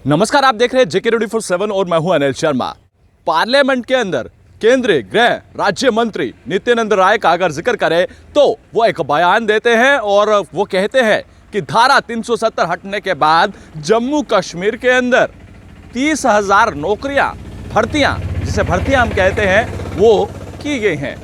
नमस्कार, आप देख रहे हैं जेके 24/7 और मैं हूं अनिल शर्मा। पार्लियामेंट के अंदर केंद्रीय गृह राज्य मंत्री नित्यानंद राय का अगर जिक्र करें तो वो एक बयान देते हैं और वो कहते हैं कि धारा 370 हटने के बाद जम्मू कश्मीर के अंदर 30,000 नौकरियां भर्तियां जिसे भर्तियां हम कहते हैं वो की गई हैं।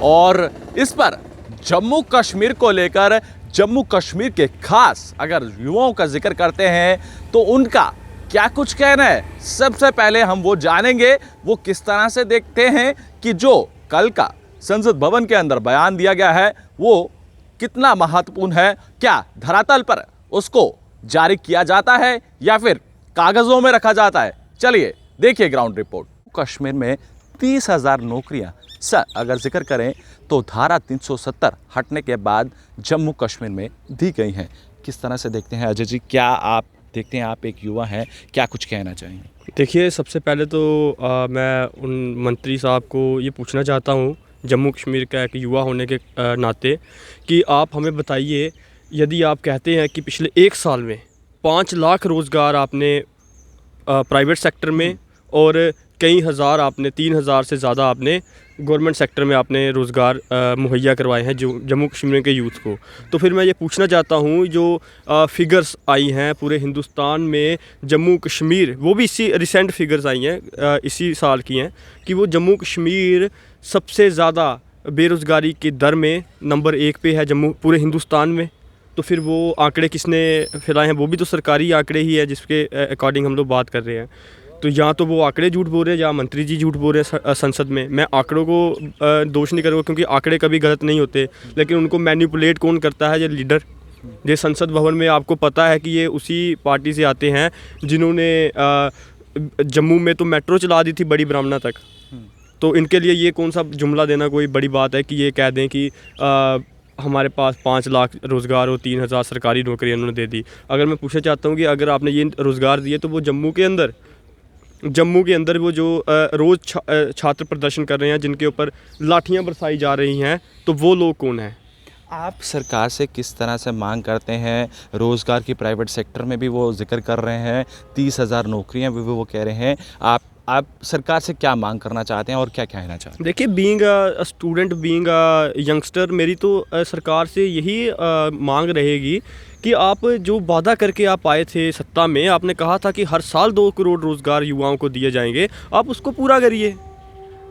और इस पर जम्मू कश्मीर को लेकर जम्मू कश्मीर के खास अगर युवाओं का जिक्र करते हैं तो उनका क्या कुछ कहना है, सबसे पहले हम वो जानेंगे। वो किस तरह से देखते हैं कि जो कल का संसद भवन के अंदर बयान दिया गया है वो कितना महत्वपूर्ण है, क्या धरातल पर उसको जारी किया जाता है या फिर कागजों में रखा जाता है। चलिए देखिए ग्राउंड रिपोर्ट। कश्मीर में 30,000 नौकरियां अगर जिक्र करें तो धारा 370 हटने के बाद जम्मू कश्मीर में दी गई हैं। किस तरह से देखते हैं अजय जी, क्या आप देखते हैं, आप एक युवा हैं, क्या कुछ कहना चाहेंगे? देखिए, सबसे पहले तो मैं उन मंत्री साहब को ये पूछना चाहता हूँ, जम्मू कश्मीर का एक युवा होने के नाते, कि आप हमें बताइए, यदि आप कहते हैं कि पिछले 1 साल में 5 लाख रोज़गार आपने प्राइवेट सेक्टर में और कई हज़ार आपने 3,000 से ज़्यादा आपने गवर्नमेंट सेक्टर में आपने रोज़गार मुहैया करवाए हैं जो जम्मू कश्मीर के यूथ को, तो फिर मैं ये पूछना चाहता हूँ, जो फ़िगर्स आई हैं पूरे हिंदुस्तान में जम्मू कश्मीर, वो भी इसी रिसेंट फ़िगर्स आई हैं, इसी साल की हैं, कि वो जम्मू कश्मीर सबसे ज़्यादा बेरोज़गारी की दर में नंबर 1 पे है जम्मू पूरे हिंदुस्तान में। तो फिर वो आंकड़े किसने फैलाए हैं? वो भी तो सरकारी आंकड़े ही है जिसके अकॉर्डिंग हम लोग बात कर रहे हैं। तो या तो वो आंकड़े झूठ बोल रहे हैं या मंत्री जी झूठ बोल रहे हैं संसद में। मैं आंकड़ों को दोष नहीं करूँगा क्योंकि आंकड़े कभी गलत नहीं होते, लेकिन उनको मैनिपुलेट कौन करता है? ये लीडर। ये संसद भवन में आपको पता है कि ये उसी पार्टी से आते हैं जिन्होंने जम्मू में तो मेट्रो चला दी थी बड़ी ब्राह्मणा तक। तो इनके लिए ये कौन सा जुमला देना कोई बड़ी बात है कि ये कह दें कि हमारे पास 5 लाख रोज़गार और 3,000 सरकारी नौकरियाँ उन्होंने दे दी। अगर मैं पूछना चाहता हूँ कि अगर आपने ये रोज़गार दिए तो वो जम्मू के अंदर वो जो रोज़ छात्र प्रदर्शन कर रहे हैं, जिनके ऊपर लाठियां बरसाई जा रही हैं, तो वो लोग कौन हैं? आप सरकार से किस तरह से मांग करते हैं? रोज़गार की प्राइवेट सेक्टर में भी वो जिक्र कर रहे हैं, 30,000 नौकरियां भी वो कह रहे हैं। आप सरकार से क्या मांग करना चाहते हैं और क्या कहना चाहते हैं? देखिए, being a student, being a youngster, मेरी तो सरकार से यही मांग रहेगी कि आप जो वादा करके आप आए थे सत्ता में, आपने कहा था कि हर साल 2 करोड़ रोज़गार युवाओं को दिए जाएंगे, आप उसको पूरा करिए।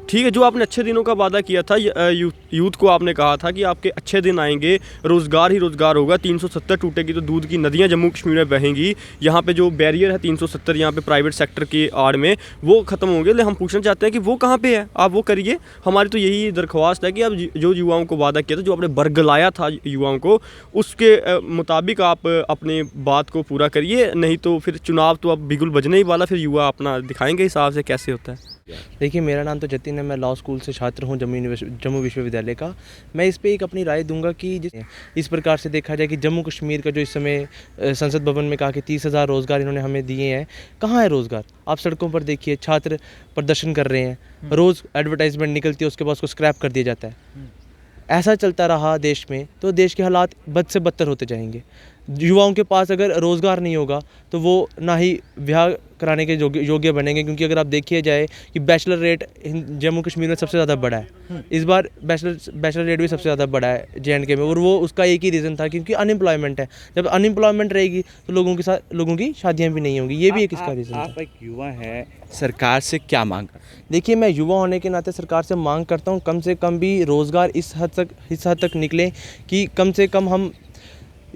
ठीक है, जो आपने अच्छे दिनों का वादा किया था, यूथ को आपने कहा था कि आपके अच्छे दिन आएंगे, रोज़गार ही रोज़गार होगा, 370 टूटेगी तो दूध की नदियां जम्मू कश्मीर में बहेंगी, यहाँ पे जो बैरियर है 370 यहाँ पे प्राइवेट सेक्टर की आड़ में, वो ख़त्म होंगे। लेकिन हम पूछना चाहते हैं कि वो कहाँ पे है? आप वो करिए। हमारी तो यही दरख्वास्त है कि आप जो युवाओं को वादा किया था, जो आपने बरगलाया था युवाओं को, उसके मुताबिक आप अपनी बात को पूरा करिए। नहीं तो फिर चुनाव तो अब बिगुल बजने ही वाला, फिर युवा अपना दिखाएंगे हिसाब से कैसे होता है। देखिए, मेरा नाम तो जतिन है, मैं लॉ स्कूल से छात्र हूँ जम्मू विश्वविद्यालय का। मैं इस पे एक अपनी राय दूंगा कि इस प्रकार से देखा जाए कि जम्मू कश्मीर का जो इस समय संसद भवन में कहा कि 30,000 रोज़गार इन्होंने हमें दिए हैं, कहाँ है रोज़गार? आप सड़कों पर देखिए, छात्र प्रदर्शन कर रहे हैं, रोज़ एडवर्टाइजमेंट निकलती है, उसके बाद उसको स्क्रैप कर दिया जाता है। ऐसा चलता रहा देश में तो देश के हालात बद से बदतर होते जाएंगे। युवाओं के पास अगर रोज़गार नहीं होगा तो वो ना ही ब्याह कराने के योग्य बनेंगे, क्योंकि अगर आप देखिए जाए कि बैचलर रेट जम्मू कश्मीर में सबसे ज़्यादा बढ़ा है। इस बार बैचलर रेट भी सबसे ज़्यादा बढ़ा है JNK में, और वो उसका एक ही रीज़न था क्योंकि अनएम्प्लॉयमेंट है। जब अनएम्प्लॉयमेंट रहेगी तो लोगों की शादियाँ भी नहीं होंगी। ये भी एक इसका रीज़न था। आप एक युवा हैं, सरकार से क्या मांग करते हैं? देखिए, मैं युवा होने के नाते सरकार से मांग करता हूँ कम से कम भी रोज़गार इस हद तक निकले कि कम से कम हम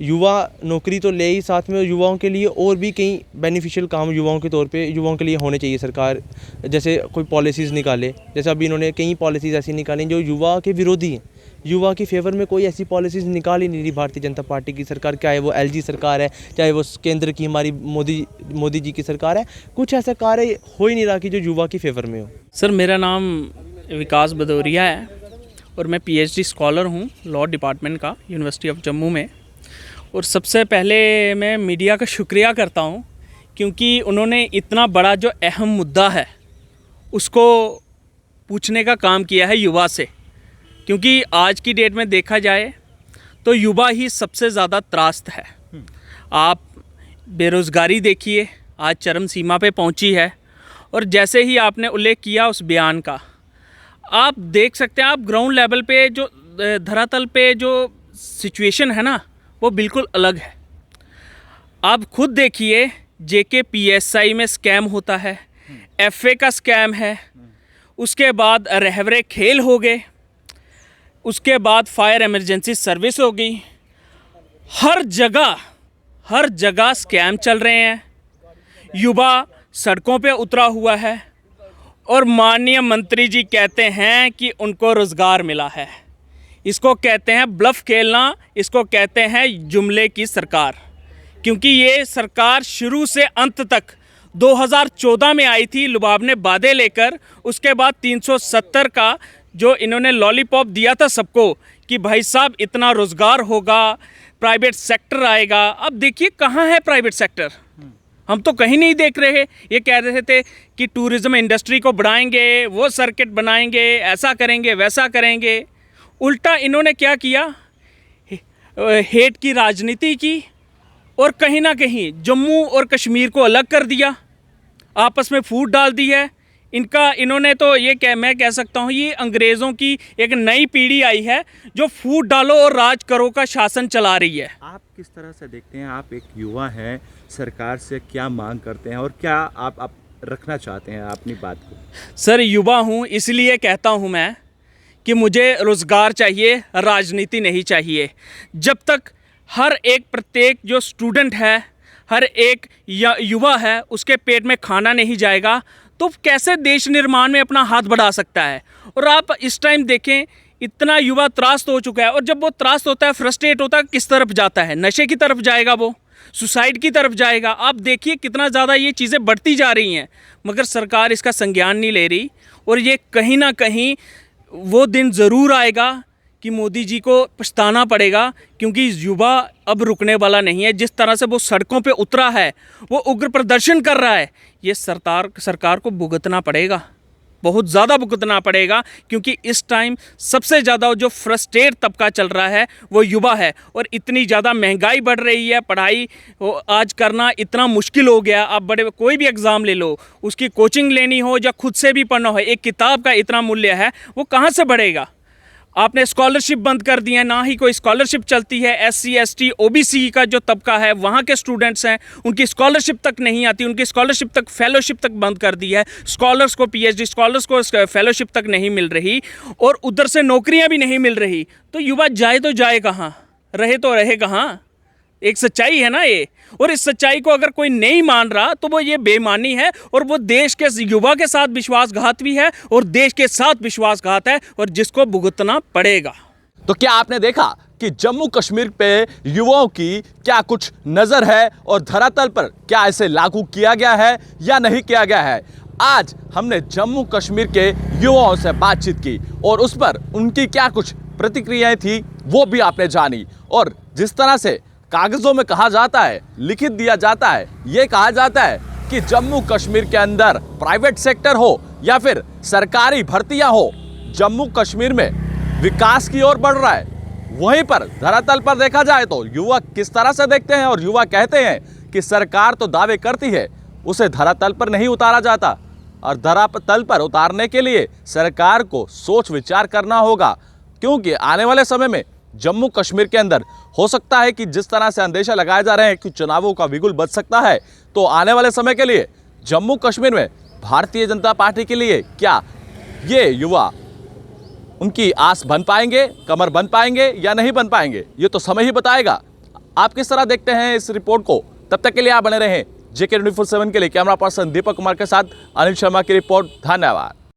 युवा नौकरी तो ले ही, साथ में युवाओं के लिए और भी कई बेनिफिशियल काम युवाओं के तौर पे युवाओं के लिए होने चाहिए। सरकार जैसे कोई पॉलिसीज़ निकाले, जैसे अभी इन्होंने कई पॉलिसीज़ ऐसी निकाली जो युवा के विरोधी हैं। युवा के फेवर में कोई ऐसी पॉलिसीज़ निकाल ही नहीं रही भारतीय जनता पार्टी की सरकार, चाहे वो LG सरकार है, चाहे वो केंद्र की हमारी मोदी जी की सरकार है। कुछ ऐसा कार्य हो ही नहीं रहा कि जो युवा के फेवर में हो। सर, मेरा नाम विकास भदौरिया है और मैं PhD स्कॉलर हूँ लॉ डिपार्टमेंट का, यूनिवर्सिटी ऑफ जम्मू में। और सबसे पहले मैं मीडिया का शुक्रिया करता हूँ क्योंकि उन्होंने इतना बड़ा जो अहम मुद्दा है उसको पूछने का काम किया है युवा से, क्योंकि आज की डेट में देखा जाए तो युवा ही सबसे ज़्यादा त्रास्त है। आप बेरोज़गारी देखिए, आज चरम सीमा पे पहुंची है। और जैसे ही आपने उल्लेख किया उस बयान का, आप देख सकते हैं, आप ग्राउंड लेवल पे जो धरातल पे जो सिचुएशन है ना, वो बिल्कुल अलग है। आप खुद देखिए, JKPSI में स्कैम होता है, FA का स्कैम है, उसके बाद रहवरे खेल हो गए, उसके बाद फायर इमरजेंसी सर्विस हो गई। हर जगह स्कैम चल रहे हैं। युवा सड़कों पे उतरा हुआ है और माननीय मंत्री जी कहते हैं कि उनको रोज़गार मिला है। इसको कहते हैं ब्लफ खेलना, इसको कहते हैं जुमले की सरकार। क्योंकि ये सरकार शुरू से अंत तक 2014 में आई थी लुबाब ने वादे लेकर, उसके बाद 370 का जो इन्होंने लॉलीपॉप दिया था सबको कि भाई साहब इतना रोज़गार होगा, प्राइवेट सेक्टर आएगा। अब देखिए कहाँ है प्राइवेट सेक्टर, हम तो कहीं नहीं देख रहे। ये कह रहे थे कि टूरिज़्म इंडस्ट्री को बढ़ाएंगे, वो सर्किट बनाएंगे, ऐसा करेंगे, वैसा करेंगे। उल्टा इन्होंने क्या किया, हेट की राजनीति की और कहीं ना कहीं जम्मू और कश्मीर को अलग कर दिया, आपस में फूट डाल दी है। इन्होंने तो मैं कह सकता हूँ ये अंग्रेज़ों की एक नई पीढ़ी आई है जो फूट डालो और राज करो का शासन चला रही है। आप किस तरह से देखते हैं, आप एक युवा हैं, सरकार से क्या मांग करते हैं और क्या आप रखना चाहते हैं अपनी बात को? सर, युवा हूँ इसलिए कहता हूँ मैं कि मुझे रोज़गार चाहिए, राजनीति नहीं चाहिए। जब तक हर एक प्रत्येक जो स्टूडेंट है, हर एक युवा है, उसके पेट में खाना नहीं जाएगा तो कैसे देश निर्माण में अपना हाथ बढ़ा सकता है। और आप इस टाइम देखें, इतना युवा त्रास्त हो चुका है और जब वो त्रास्त होता है, फ्रस्ट्रेट होता है, किस तरफ जाता है? नशे की तरफ जाएगा, वो सुसाइड की तरफ जाएगा। आप देखिए कितना ज़्यादा ये चीज़ें बढ़ती जा रही हैं, मगर सरकार इसका संज्ञान नहीं ले रही। और ये कहीं ना कहीं वो दिन ज़रूर आएगा कि मोदी जी को पछताना पड़ेगा, क्योंकि युवा अब रुकने वाला नहीं है। जिस तरह से वो सड़कों पे उतरा है, वो उग्र प्रदर्शन कर रहा है, ये सरकार को भुगतना पड़ेगा, बहुत ज़्यादा भुगतना पड़ेगा। क्योंकि इस टाइम सबसे ज़्यादा जो फ्रस्ट्रेट तबका चल रहा है वो युवा है। और इतनी ज़्यादा महंगाई बढ़ रही है, पढ़ाई आज करना इतना मुश्किल हो गया। आप कोई भी एग्ज़ाम ले लो, उसकी कोचिंग लेनी हो या खुद से भी पढ़ना हो, एक किताब का इतना मूल्य है, वो कहाँ से बढ़ेगा? आपने स्कॉलरशिप बंद कर दी है, ना ही कोई स्कॉलरशिप चलती है। SC ST OBC का जो तबका है, वहाँ के स्टूडेंट्स हैं, उनकी स्कॉलरशिप तक नहीं आती, उनकी स्कॉलरशिप तक, फेलोशिप तक बंद कर दी है। स्कॉलर्स को, PhD स्कॉलर्स को फेलोशिप तक नहीं मिल रही और उधर से नौकरियाँ भी नहीं मिल रही। तो युवा जाए तो जाए कहाँ, रहे तो रहे कहाँ? एक सच्चाई है ना ये। और इस सच्चाई को अगर कोई नहीं मान रहा तो वो ये बेईमानी है और वो देश के युवा के साथ विश्वासघात भी है और देश के साथ विश्वासघात है और जिसको भुगतना पड़ेगा। तो क्या आपने देखा कि जम्मू कश्मीर पे युवाओं की क्या कुछ नजर है और धरातल पर क्या इसे लागू किया गया है या नहीं किया गया है? आज हमने जम्मू कश्मीर के युवाओं से बातचीत की और उस पर उनकी क्या कुछ प्रतिक्रियाएं थी वो भी आपने जानी। और जिस तरह से कागजों में कहा जाता है, लिखित दिया जाता है, ये कहा जाता है कि जम्मू कश्मीर के अंदर प्राइवेट सेक्टर हो या फिर सरकारी भर्तियां हो, जम्मू कश्मीर में विकास की ओर बढ़ रहा है। वहीं पर धरातल पर देखा जाए तो युवा किस तरह से देखते हैं और युवा कहते हैं कि सरकार तो दावे करती है, उसे धरातल पर नहीं उतारा जाता। और धरातल पर उतारने के लिए सरकार को सोच विचार करना होगा, क्योंकि आने वाले समय में जम्मू कश्मीर के अंदर हो सकता है कि जिस तरह से अंदेशा लगाए जा रहे हैं कि चुनावों का बिगुल बज सकता है, तो आने वाले समय के लिए जम्मू कश्मीर में भारतीय जनता पार्टी के लिए क्या ये युवा उनकी आस बन पाएंगे, कमर बन पाएंगे या नहीं बन पाएंगे, ये तो समय ही बताएगा। आप किस तरह देखते हैं इस रिपोर्ट को? तब तक के लिए आप बने रहें JK24/7 के लिए। कैमरा पर्सन दीपक कुमार के साथ अनिल शर्मा की रिपोर्ट। धन्यवाद।